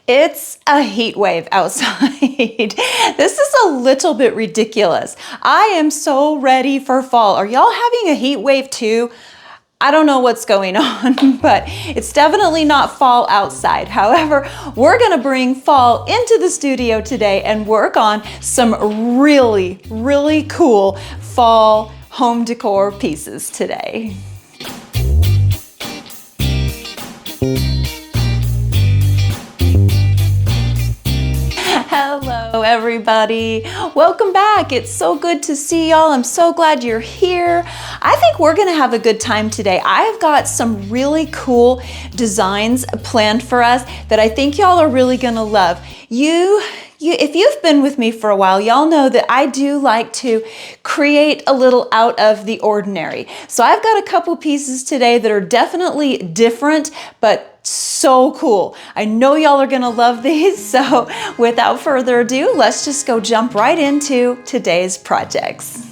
It's a heat wave outside. This is a little bit ridiculous. I am so ready for fall. Are y'all having a heat wave too? I don't know what's going on, but it's definitely not fall outside. However, we're gonna bring fall into the studio today and work on some really, really cool fall home decor pieces today. Hello everybody, welcome back. It's so good to see y'all. I'm so glad you're here. I think we're gonna have a good time today. I've got some really cool designs planned for us that I think y'all are really gonna love. If you've been with me for a while, y'all know that I do like to create a little out of the ordinary. So I've got a couple pieces today that are definitely different, but so cool. I know y'all are gonna love these. So without further ado, let's just go jump right into today's projects.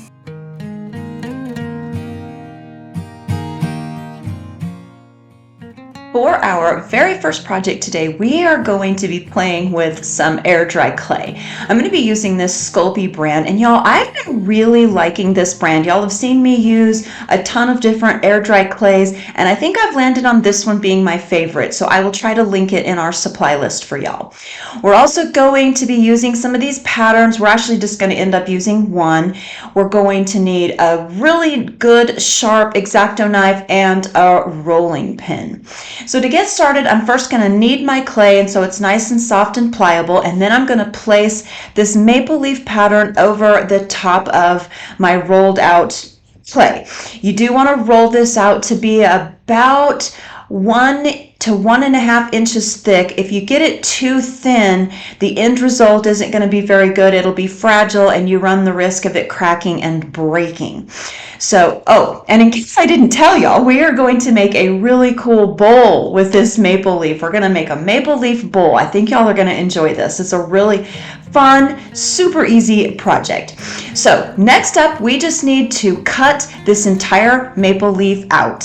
For our very first project today, we are going to be playing with some air dry clay. I'm going to be using this Sculpey brand, and y'all, I've been really liking this brand. Y'all have seen me use a ton of different air dry clays, and I think I've landed on this one being my favorite, so I will try to link it in our supply list for y'all. We're also going to be using some of these patterns. We're actually just going to end up using one. We're going to need a really good sharp X-Acto knife and a rolling pin. So to get started, I'm first going to knead my clay, and so it's nice and soft and pliable, and then I'm going to place this maple leaf pattern over the top of my rolled out clay. You do want to roll this out to be about 1 to 1.5 inches thick. If you get it too thin, the end result isn't going to be very good. It'll be fragile and you run the risk of it cracking and breaking. So, and in case I didn't tell y'all, we are going to make a really cool bowl with this maple leaf. We're going to make a maple leaf bowl. I think y'all are going to enjoy this. It's a really fun, super easy project. So next up, we just need to cut this entire maple leaf out.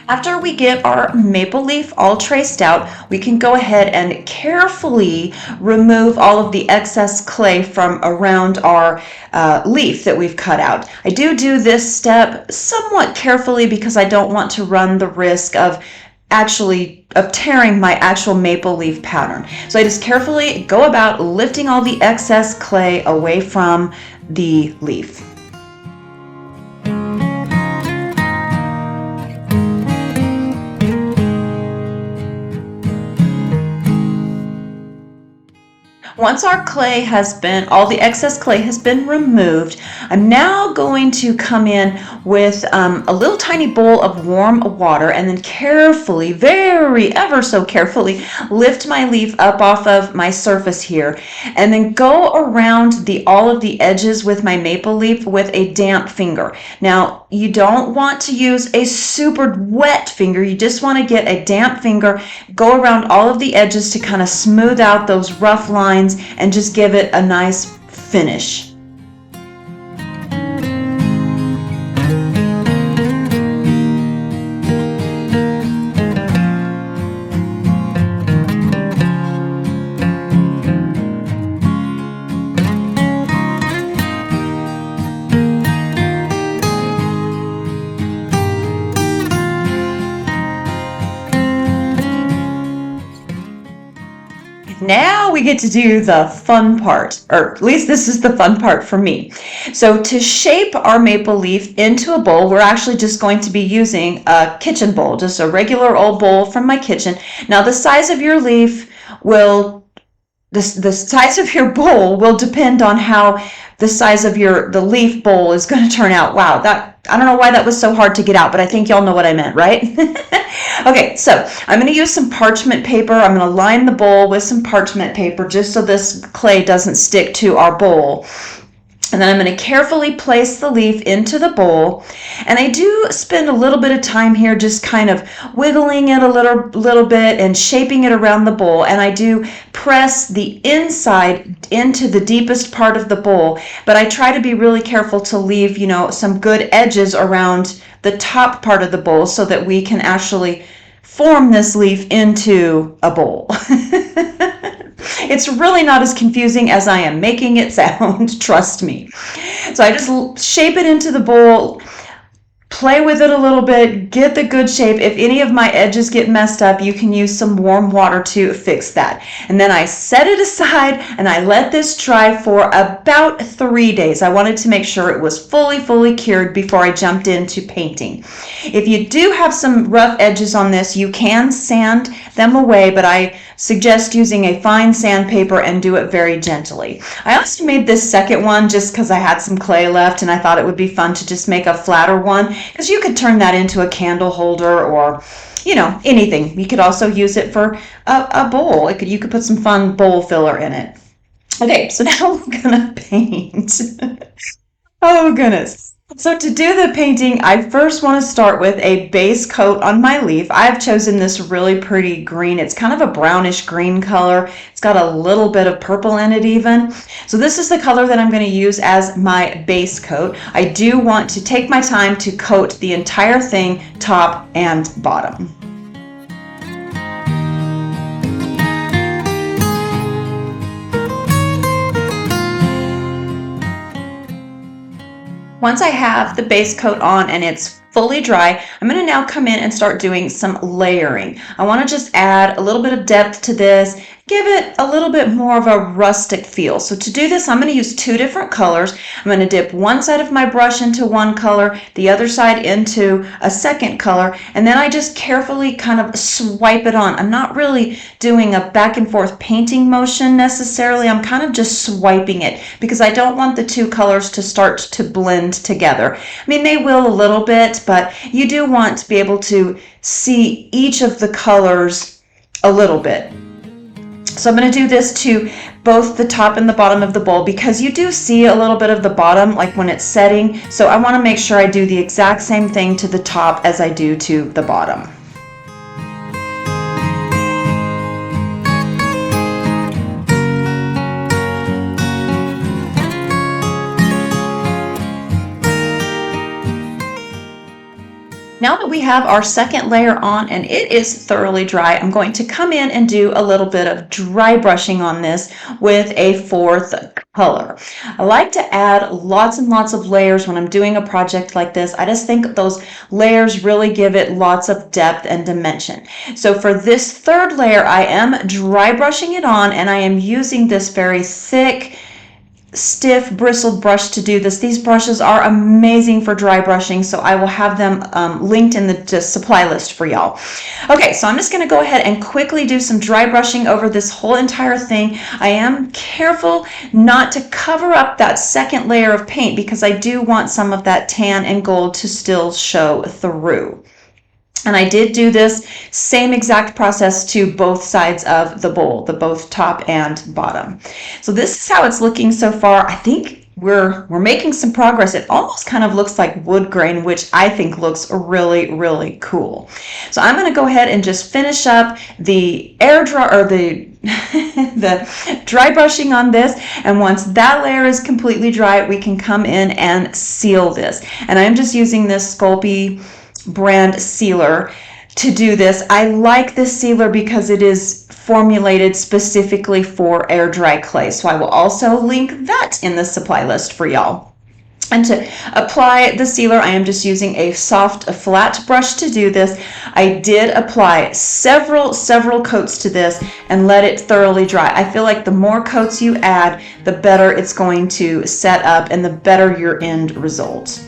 After we get our maple leaf all traced out, we can go ahead and carefully remove all of the excess clay from around our leaf that we've cut out. I do this step somewhat carefully because I don't want to run the risk of tearing my actual maple leaf pattern. So I just carefully go about lifting all the excess clay away from the leaf. Once our clay has been, all the excess clay has been removed, I'm now going to come in with a little tiny bowl of warm water and then carefully, ever so carefully, lift my leaf up off of my surface here and then go around all of the edges with my maple leaf with a damp finger. Now, you don't want to use a super wet finger. You just want to get a damp finger, go around all of the edges to kind of smooth out those rough lines and just give it a nice finish. Now we get to do the fun part, or at least this is the fun part for me. So to shape our maple leaf into a bowl, we're actually just going to be using a kitchen bowl, just a regular old bowl from my kitchen. Now the size of your leaf will, the size of your bowl will depend on how the size of the leaf bowl is going to turn out. Wow, I don't know why that was so hard to get out, but I think y'all know what I meant, right? Okay, so I'm going to use some parchment paper. I'm going to line the bowl with some parchment paper just so this clay doesn't stick to our bowl. And then I'm going to carefully place the leaf into the bowl. And I do spend a little bit of time here just kind of wiggling it a little bit and shaping it around the bowl. And I do press the inside into the deepest part of the bowl, but I try to be really careful to leave, you know, some good edges around the top part of the bowl so that we can actually form this leaf into a bowl. It's really not as confusing as I am making it sound, trust me. So I just shape it into the bowl, play with it a little bit, get the good shape. If any of my edges get messed up, you can use some warm water to fix that. And then I set it aside and I let this dry for about 3 days. I wanted to make sure it was fully cured before I jumped into painting. If you do have some rough edges on this, you can sand them away, but I suggest using a fine sandpaper and do it very gently. I also made this second one just because I had some clay left and I thought it would be fun to just make a flatter one, because you could turn that into a candle holder or, you know, anything. You could also use it for a bowl. You could put some fun bowl filler in it. Okay, so now we're gonna paint. Oh goodness. So to do the painting, I first want to start with a base coat on my leaf. I've chosen this really pretty green. It's kind of a brownish green color. It's got a little bit of purple in it even. So this is the color that I'm going to use as my base coat. I do want to take my time to coat the entire thing, top and bottom. Once I have the base coat on and it's fully dry, I'm going to now come in and start doing some layering. I want to just add a little bit of depth to this, give it a little bit more of a rustic feel. So to do this, I'm going to use 2 different colors. I'm going to dip one side of my brush into one color, the other side into a second color, and then I just carefully kind of swipe it on. I'm not really doing a back and forth painting motion necessarily. I'm kind of just swiping it because I don't want the 2 colors to start to blend together. I mean, they will a little bit, but you do want to be able to see each of the colors a little bit. So I'm going to do this to both the top and the bottom of the bowl because you do see a little bit of the bottom like when it's setting. So I want to make sure I do the exact same thing to the top as I do to the bottom. Now that we have our second layer on and it is thoroughly dry, I'm going to come in and do a little bit of dry brushing on this with a 4th color. I like to add lots and lots of layers when I'm doing a project like this. I just think those layers really give it lots of depth and dimension. So for this 3rd layer, I am dry brushing it on and I am using this very thick, stiff bristled brush to do this. These brushes are amazing for dry brushing, so I will have them linked in the supply list for y'all. Okay, so I'm just going to go ahead and quickly do some dry brushing over this whole entire thing. I am careful not to cover up that second layer of paint because I do want some of that tan and gold to still show through. And I did do this same exact process to both sides of the bowl, both top and bottom. So this is how it's looking so far. I think we're making some progress. It almost kind of looks like wood grain, which I think looks really cool. So I'm going to go ahead and just finish up the air dry or the dry brushing on this, and once that layer is completely dry, we can come in and seal this. And I'm just using this Sculpey brand sealer to do this. I like this sealer because it is formulated specifically for air dry clay, so I will also link that in the supply list for y'all. And to apply the sealer, I am just using a soft, flat brush to do this. I did apply several coats to this and let it thoroughly dry. I feel like the more coats you add, the better it's going to set up and the better your end result.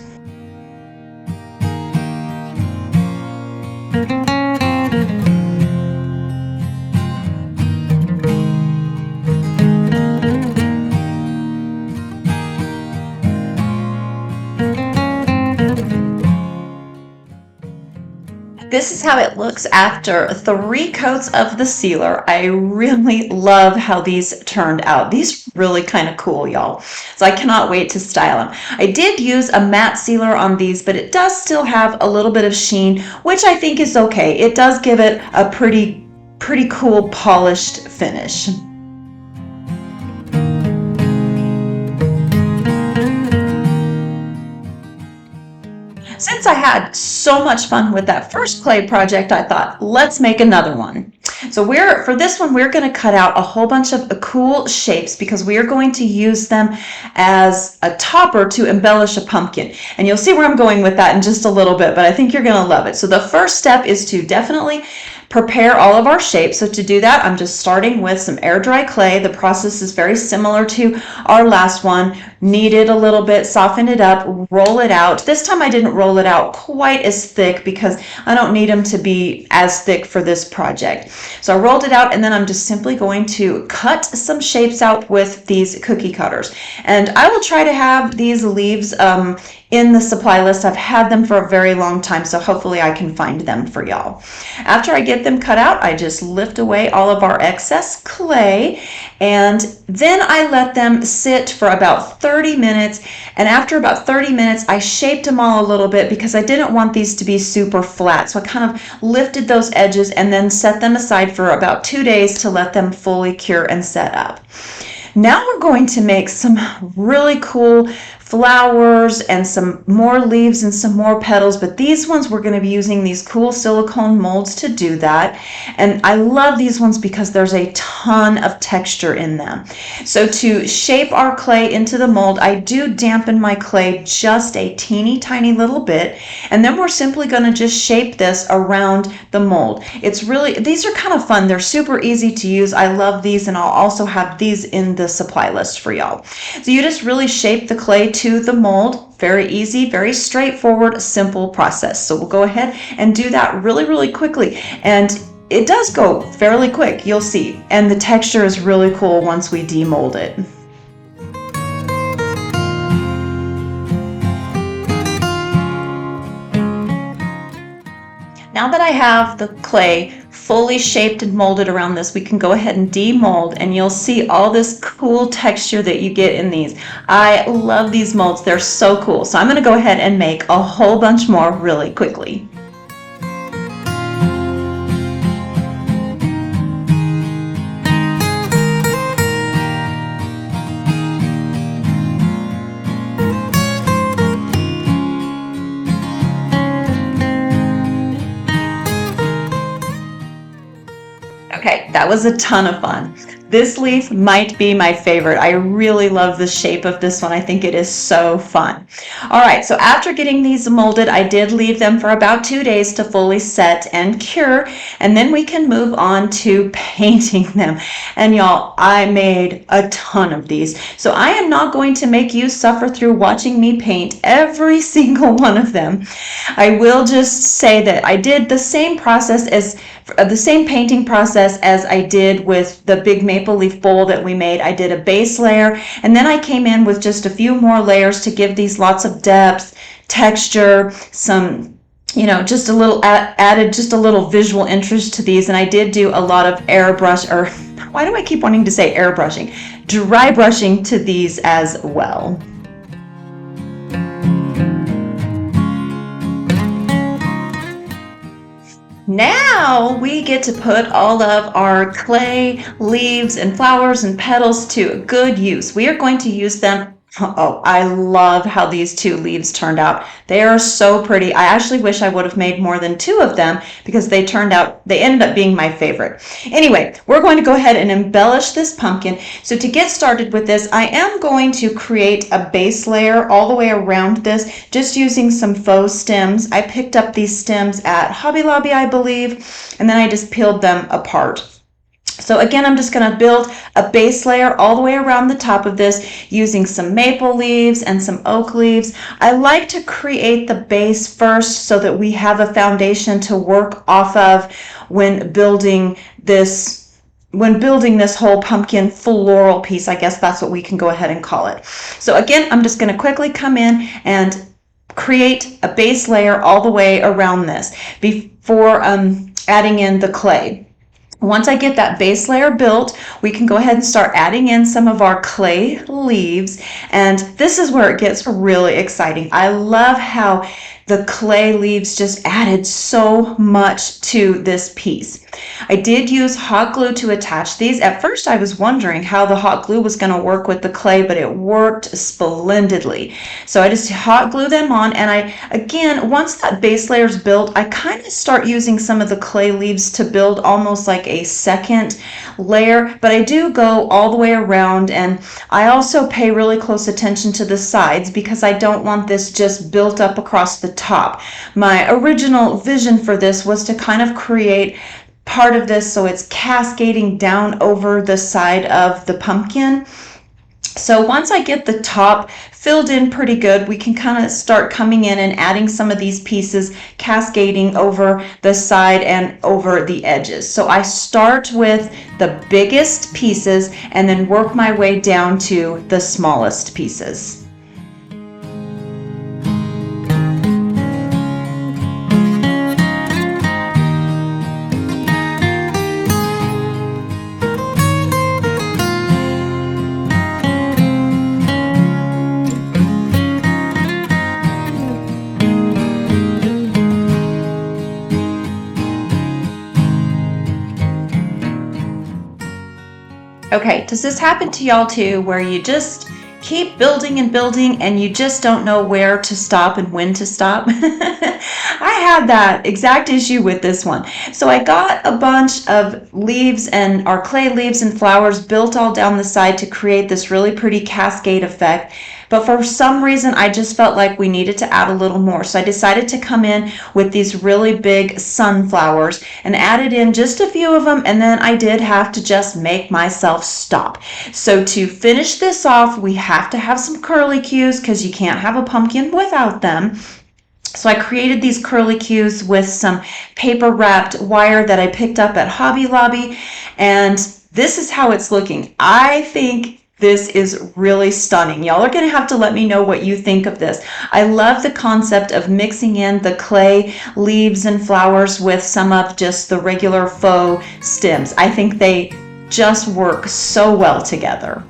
This is how it looks after 3 coats of the sealer. I really love how these turned out. These are really kind of cool, y'all. So I cannot wait to style them. I did use a matte sealer on these, but it does still have a little bit of sheen, which I think is okay. It does give it a pretty cool polished finish. Since I had so much fun with that first clay project, I thought, let's make another one. So for this one, we're going to cut out a whole bunch of cool shapes because we are going to use them as a topper to embellish a pumpkin. And you'll see where I'm going with that in just a little bit, but I think you're going to love it. So the first step is to definitely prepare all of our shapes. So to do that, I'm just starting with some air dry clay. The process is very similar to our last one. Knead it a little bit, soften it up, roll it out. This time I didn't roll it out quite as thick because I don't need them to be as thick for this project. So I rolled it out, and then I'm just simply going to cut some shapes out with these cookie cutters. And I will try to have these leaves in the supply list. I've had them for a very long time, so hopefully I can find them for y'all. After I get them cut out, I just lift away all of our excess clay, and then I let them sit for about 30 minutes. And after about 30 minutes, I shaped them all a little bit because I didn't want these to be super flat. So I kind of lifted those edges and then set them aside for about 2 days to let them fully cure and set up. Now we're going to make some really cool flowers and some more leaves and some more petals, but these ones we're going to be using these cool silicone molds to do that. And I love these ones because there's a ton of texture in them. So to shape our clay into the mold, I do dampen my clay just a teeny tiny little bit, and then we're simply going to just shape this around the mold. These are kind of fun. They're super easy to use. I love these, and I'll also have these in the supply list for y'all. So you just really shape the clay to the mold. Very easy, very straightforward, simple process. So we'll go ahead and do that really quickly. And it does go fairly quick, you'll see. And the texture is really cool once we demold it. Now that I have the clay fully shaped and molded around this, we can go ahead and demold, and you'll see all this cool texture that you get in these. I love these molds. They're so cool. So I'm going to go ahead and make a whole bunch more really quickly. Okay, that was a ton of fun. This leaf might be my favorite. I really love the shape of this one. I think it is so fun. All right, so after getting these molded, I did leave them for about 2 days to fully set and cure, and then we can move on to painting them. And y'all, I made a ton of these. So I am not going to make you suffer through watching me paint every single one of them. I will just say that I did the same painting process as I did with the big maple leaf bowl that we made. I did a base layer, and then I came in with just a few more layers to give these lots of depth, texture, some, just a little added just a little visual interest to these. And I did do a lot of airbrush, or why do I keep wanting to say airbrushing? Dry brushing to these as well. Now we get to put all of our clay, leaves, and flowers and petals to good use. We are going to use them. Oh, I love how these 2 leaves turned out. They are so pretty. I actually wish I would have made more than 2 of them because they ended up being my favorite. Anyway, we're going to go ahead and embellish this pumpkin. So to get started with this, I am going to create a base layer all the way around this, just using some faux stems. I picked up these stems at Hobby Lobby, I believe, and then I just peeled them apart. So again, I'm just going to build a base layer all the way around the top of this using some maple leaves and some oak leaves. I like to create the base first so that we have a foundation to work off of when building this whole pumpkin floral piece. I guess that's what we can go ahead and call it. So again, I'm just going to quickly come in and create a base layer all the way around this before adding in the clay. Once I get that base layer built, we can go ahead and start adding in some of our clay leaves. And this is where it gets really exciting. I love how the clay leaves just added so much to this piece. I did use hot glue to attach these. At first I was wondering how the hot glue was going to work with the clay, but it worked splendidly. So I just hot glue them on, and again, once that base layer is built, I kind of start using some of the clay leaves to build almost like a second layer, but I do go all the way around, and I also pay really close attention to the sides because I don't want this just built up across the top. My original vision for this was to kind of create part of this so it's cascading down over the side of the pumpkin. So once I get the top filled in pretty good, we can kind of start coming in and adding some of these pieces, cascading over the side and over the edges. So I start with the biggest pieces and then work my way down to the smallest pieces. Okay, does this happen to y'all too, where you just keep building and building and you just don't know where to stop and when to stop? I had that exact issue with this one. So I got a bunch of leaves and our clay leaves and flowers built all down the side to create this really pretty cascade effect. But for some reason, I just felt like we needed to add a little more. So I decided to come in with these really big sunflowers and added in just a few of them. And then I did have to just make myself stop. So to finish this off, we have to have some curlicues because you can't have a pumpkin without them. So I created these curlicues with some paper wrapped wire that I picked up at Hobby Lobby. And this is how it's looking. I think this is really stunning. Y'all are going to have to let me know what you think of this. I love the concept of mixing in the clay leaves and flowers with some of just the regular faux stems. I think they just work so well together.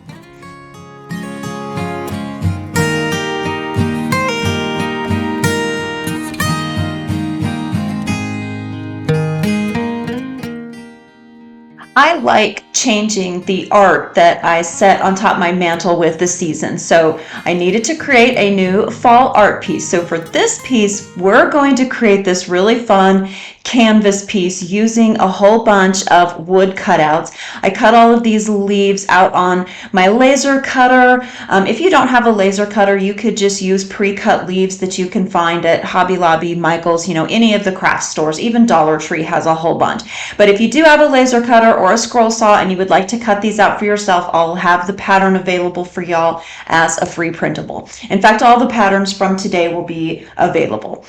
I like changing the art that I set on top of my mantle with the season. So I needed to create a new fall art piece. So for this piece, we're going to create this really fun canvas piece using a whole bunch of wood cutouts. I cut all of these leaves out on my laser cutter. If you don't have a laser cutter, you could just use pre-cut leaves that you can find at Hobby Lobby, Michael's, any of the craft stores. Even Dollar Tree has a whole bunch. But if you do have a laser cutter or a scroll saw and you would like to cut these out for yourself, I'll have the pattern available for y'all as a free printable. In fact, all the patterns from today will be available.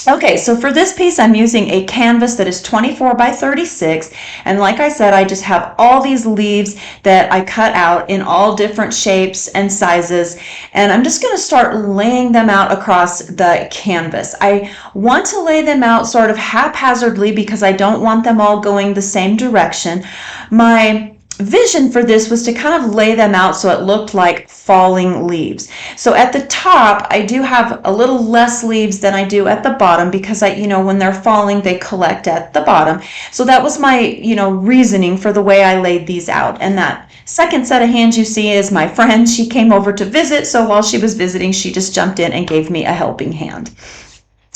Okay, so for this piece, I'm using a canvas that is 24 by 36. And like I said, I just have all these leaves that I cut out in all different shapes and sizes. And I'm just going to start laying them out across the canvas. I want to lay them out sort of haphazardly because I don't want them all going the same direction. My vision for this was to kind of lay them out so it looked like falling leaves. So at the top, I do have a little less leaves than I do at the bottom because when they're falling, they collect at the bottom. So that was my, reasoning for the way I laid these out. And that second set of hands you see is my friend. She came over to visit. So while she was visiting, she just jumped in and gave me a helping hand.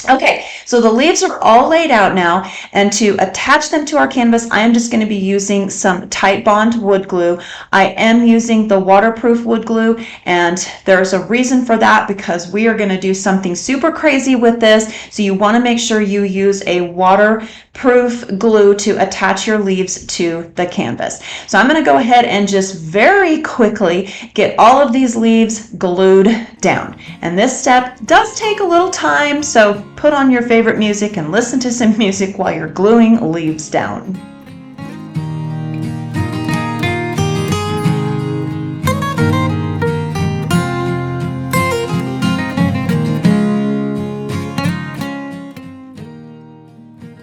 Okay, so the leaves are all laid out now, and to attach them to our canvas, I am just going to be using some Titebond wood glue. I am using the waterproof wood glue, and there's a reason for that because we are going to do something super crazy with this, so you want to make sure you use a waterproof glue to attach your leaves to the canvas. So I'm going to go ahead and just very quickly get all of these leaves glued down. And this step does take a little time, so put on your favorite music and listen to some music while you're gluing leaves down.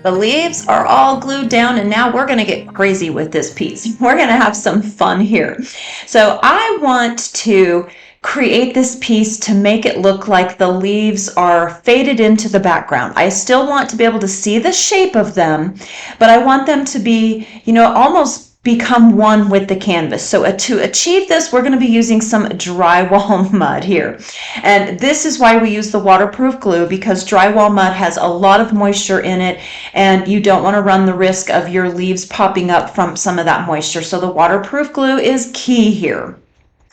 The leaves are all glued down, and now we're going to get crazy with this piece. We're going to have some fun here. So I want to create this piece to make it look like the leaves are faded into the background. I still want to be able to see the shape of them, but I want them to be, you know, almost become one with the canvas. So to achieve this, we're going to be using some drywall mud here. And this is why we use the waterproof glue, because drywall mud has a lot of moisture in it, and you don't want to run the risk of your leaves popping up from some of that moisture. So the waterproof glue is key here.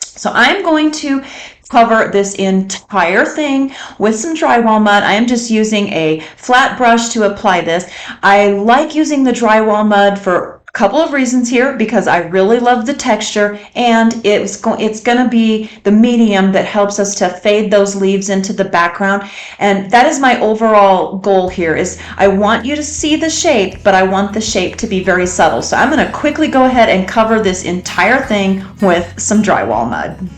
So I'm going to cover this entire thing with some drywall mud. I am just using a flat brush to apply this. I like using the drywall mud for a couple of reasons here, because I really love the texture, and it's going to be the medium that helps us to fade those leaves into the background. And that is my overall goal here, is I want you to see the shape, but I want the shape to be very subtle. So I'm going to quickly go ahead and cover this entire thing with some drywall mud.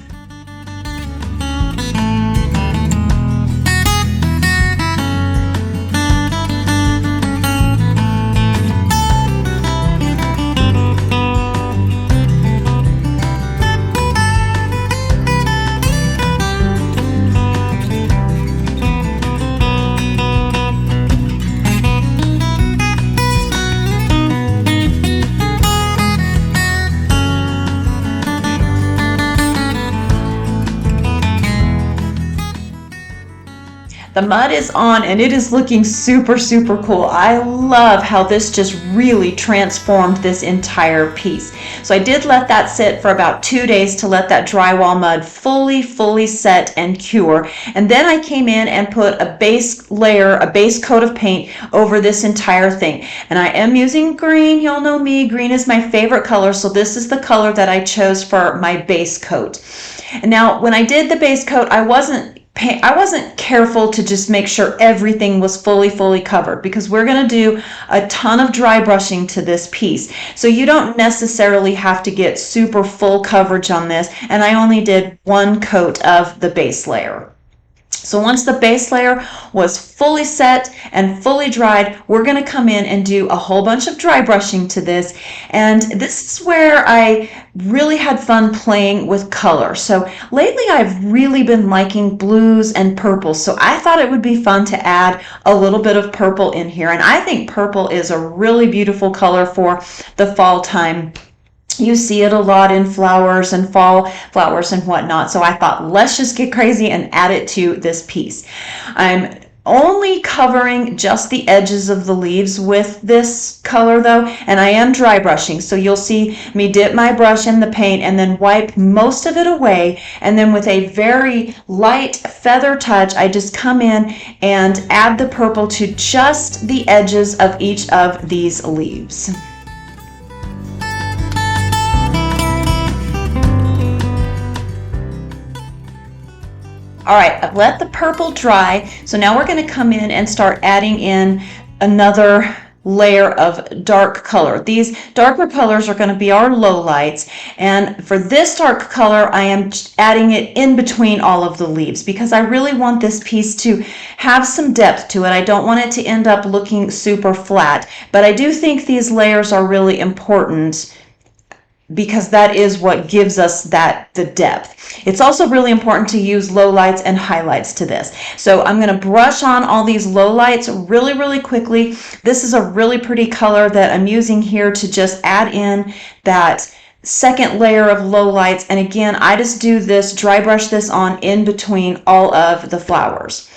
The mud is on, and it is looking super, super cool. I love how this just really transformed this entire piece. So I did let that sit for about 2 days to let that drywall mud fully set and cure. And then I came in and put a base layer, a base coat of paint over this entire thing. And I am using green. Y'all know me, green is my favorite color. So this is the color that I chose for my base coat. And now when I did the base coat, I wasn't careful to just make sure everything was fully covered, because we're going to do a ton of dry brushing to this piece. So you don't necessarily have to get super full coverage on this, and I only did 1 coat of the base layer. So once the base layer was fully set and fully dried, we're going to come in and do a whole bunch of dry brushing to this. And this is where I really had fun playing with color. So lately I've really been liking blues and purples. So I thought it would be fun to add a little bit of purple in here. And I think purple is a really beautiful color for the fall time. You see it a lot in flowers and fall flowers and whatnot. So I thought, let's just get crazy and add it to this piece. I'm only covering just the edges of the leaves with this color though, and I am dry brushing. So you'll see me dip my brush in the paint and then wipe most of it away. And then with a very light feather touch, I just come in and add the purple to just the edges of each of these leaves. All right, I've let the purple dry. So now we're going to come in and start adding in another layer of dark color. These darker colors are going to be our lowlights. And for this dark color, I am adding it in between all of the leaves, because I really want this piece to have some depth to it. I don't want it to end up looking super flat, but I do think these layers are really important, because that is what gives us the depth. It's also really important to use lowlights and highlights to this. So I'm going to brush on all these lowlights really quickly. This is a really pretty color that I'm using here to just add in that second layer of lowlights. And again, I just do this, dry brush this on in between all of the flowers.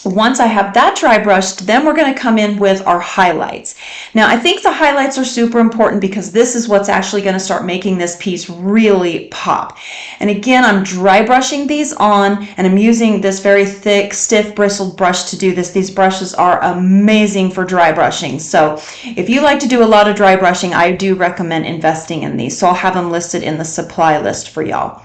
Once I have that dry brushed, then we're going to come in with our highlights. Now, I think the highlights are super important, because this is what's actually going to start making this piece really pop. And again, I'm dry brushing these on, and I'm using this very thick, stiff, bristled brush to do this. These brushes are amazing for dry brushing. So if you like to do a lot of dry brushing, I do recommend investing in these. So I'll have them listed in the supply list for y'all.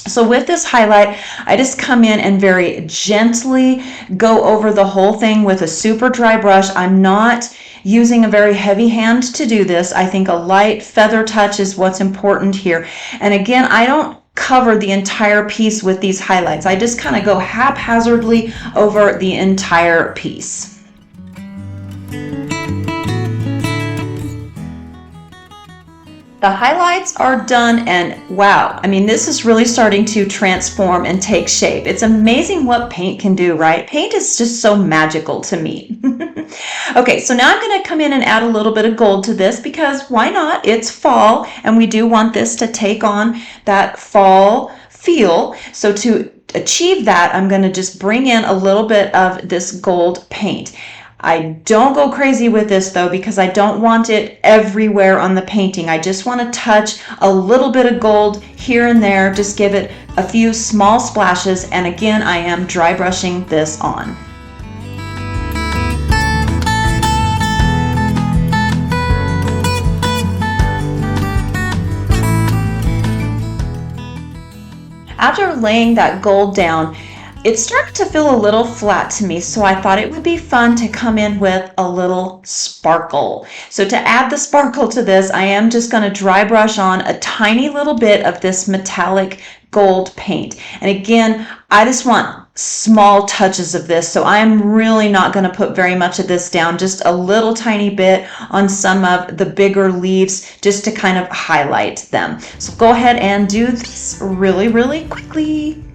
So with this highlight, I just come in and very gently go over the whole thing with a super dry brush. I'm not using a very heavy hand to do this. I think a light feather touch is what's important here. And again, I don't cover the entire piece with these highlights. I just kind of go haphazardly over the entire piece. The highlights are done, and wow, I mean, this is really starting to transform and take shape. It's amazing what paint can do, right? Paint is just so magical to me. Okay, so now I'm going to come in and add a little bit of gold to this because why not? It's fall, and we do want this to take on that fall feel. So to achieve that, I'm going to just bring in a little bit of this gold paint. I don't go crazy with this though because I don't want it everywhere on the painting. I just want to touch a little bit of gold here and there, just give it a few small splashes, and again I am dry brushing this on. After laying that gold down, it started to feel a little flat to me, so I thought it would be fun to come in with a little sparkle. So to add the sparkle to this, I am just going to dry brush on a tiny little bit of this metallic gold paint. And again, I just want small touches of this, so I'm really not going to put very much of this down, just a little tiny bit on some of the bigger leaves just to kind of highlight them. So go ahead and do this really, really quickly.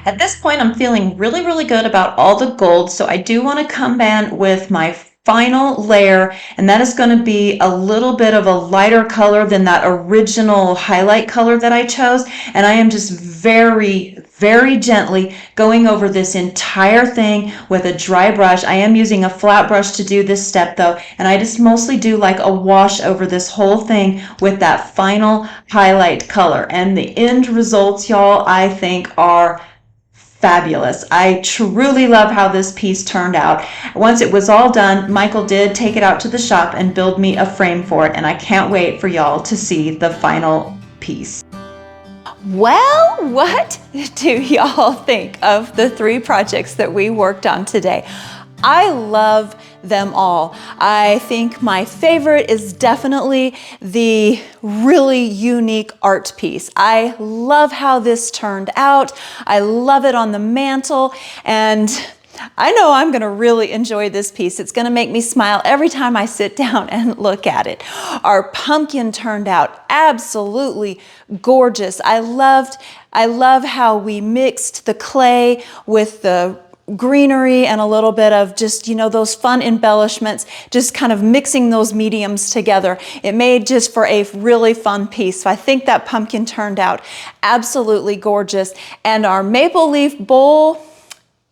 At this point, I'm feeling really, really good about all the gold, so I do want to come in with my final layer, and that is going to be a little bit of a lighter color than that original highlight color that I chose, and I am just very, very gently going over this entire thing with a dry brush. I am using a flat brush to do this step though, and I just mostly do like a wash over this whole thing with that final highlight color, and the end results, y'all, I think are fabulous. I truly love how this piece turned out. Once it was all done, Michael did take it out to the shop and build me a frame for it, and I can't wait for y'all to see the final piece. Well, what do y'all think of the 3 projects that we worked on today? I love them all. I think my favorite is definitely the really unique art piece. I love how this turned out. I love it on the mantle, and I know I'm going to really enjoy this piece. It's going to make me smile every time I sit down and look at it. Our pumpkin turned out absolutely gorgeous. I love how we mixed the clay with the greenery and a little bit of just, you know, those fun embellishments, just kind of mixing those mediums together. It made just for a really fun piece. So I think that pumpkin turned out absolutely gorgeous. And our maple leaf bowl,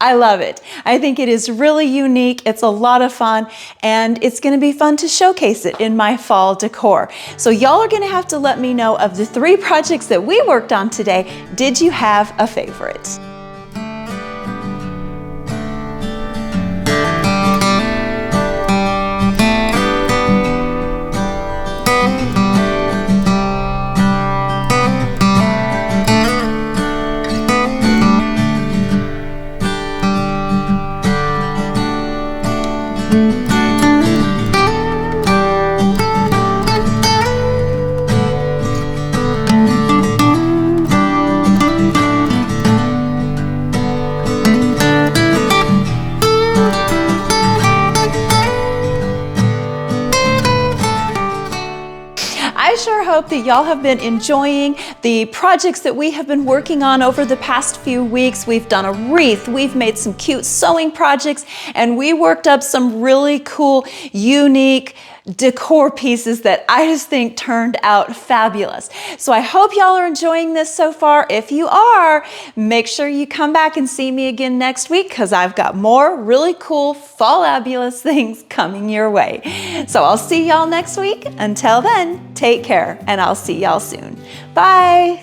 I love it. I think it is really unique. It's a lot of fun, and it's going to be fun to showcase it in my fall decor. So y'all are going to have to let me know, of the 3 projects that we worked on today, did you have a favorite? I sure hope that y'all have been enjoying the projects that we have been working on over the past few weeks. We've done a wreath, we've made some cute sewing projects, and we worked up some really cool, unique decor pieces that I just think turned out fabulous. So I hope y'all are enjoying this so far. If you are, make sure you come back and see me again next week, because I've got more really cool fall-abulous things coming your way. So I'll see y'all next week. Until then, take care, and I'll see y'all soon. Bye.